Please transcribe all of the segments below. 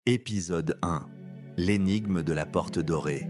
Épisode 1. L'énigme de la porte dorée.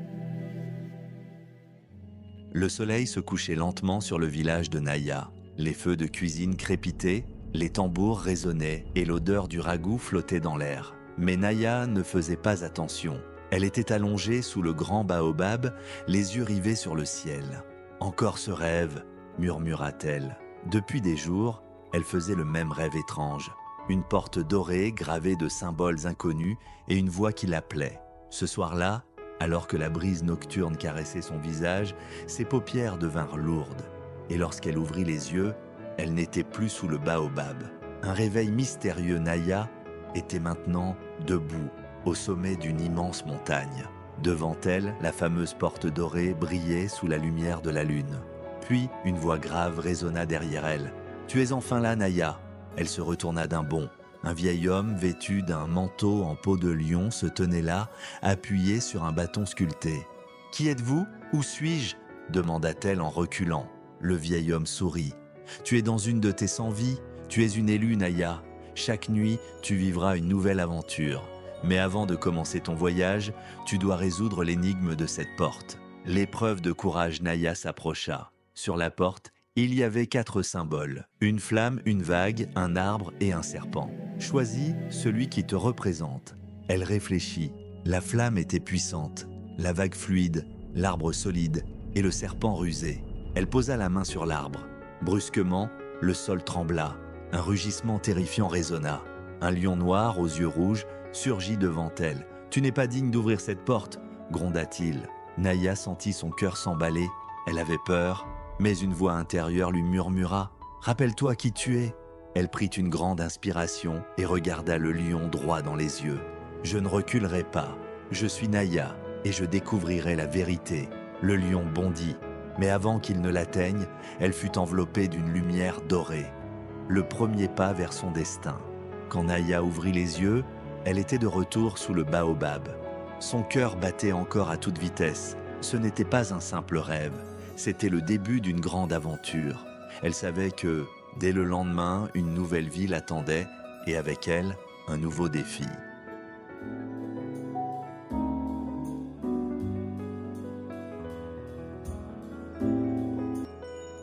Le soleil se couchait lentement sur le village de Naya. Les feux de cuisine crépitaient, les tambours résonnaient et l'odeur du ragoût flottait dans l'air. Mais Naya ne faisait pas attention. Elle était allongée sous le grand baobab, les yeux rivés sur le ciel. « Encore ce rêve », murmura-t-elle. Depuis des jours, elle faisait le même rêve étrange. Une porte dorée gravée de symboles inconnus et une voix qui l'appelait. Ce soir-là, alors que la brise nocturne caressait son visage, ses paupières devinrent lourdes. Et lorsqu'elle ouvrit les yeux, elle n'était plus sous le baobab. Un réveil mystérieux Naya était maintenant debout, au sommet d'une immense montagne. Devant elle, la fameuse porte dorée brillait sous la lumière de la lune. Puis, une voix grave résonna derrière elle. « Tu es enfin là, Naya !» Elle se retourna d'un bond. Un vieil homme vêtu d'un manteau en peau de lion se tenait là, appuyé sur un bâton sculpté. « Qui êtes-vous ? Où suis-je » demanda-t-elle en reculant. Le vieil homme sourit. « Tu es dans une de tes 100 vies. Tu es une élue, Naya. Chaque nuit, tu vivras une nouvelle aventure. Mais avant de commencer ton voyage, tu dois résoudre l'énigme de cette porte. » L'épreuve de courage Naya s'approcha. Sur la porte, il y avait 4 symboles, une flamme, une vague, un arbre et un serpent. Choisis celui qui te représente. Elle réfléchit. La flamme était puissante, la vague fluide, l'arbre solide et le serpent rusé. Elle posa la main sur l'arbre. Brusquement, le sol trembla. Un rugissement terrifiant résonna. Un lion noir aux yeux rouges surgit devant elle. « Tu n'es pas digne d'ouvrir cette porte !» gronda-t-il. Naya sentit son cœur s'emballer. Elle avait peur. Mais une voix intérieure lui murmura « Rappelle-toi qui tu es !» Elle prit une grande inspiration et regarda le lion droit dans les yeux. « Je ne reculerai pas. Je suis Naya et je découvrirai la vérité. » Le lion bondit, mais avant qu'il ne l'atteigne, elle fut enveloppée d'une lumière dorée. Le premier pas vers son destin. Quand Naya ouvrit les yeux, elle était de retour sous le baobab. Son cœur battait encore à toute vitesse. Ce n'était pas un simple rêve. C'était le début d'une grande aventure. Elle savait que, dès le lendemain, une nouvelle vie l'attendait et avec elle, un nouveau défi.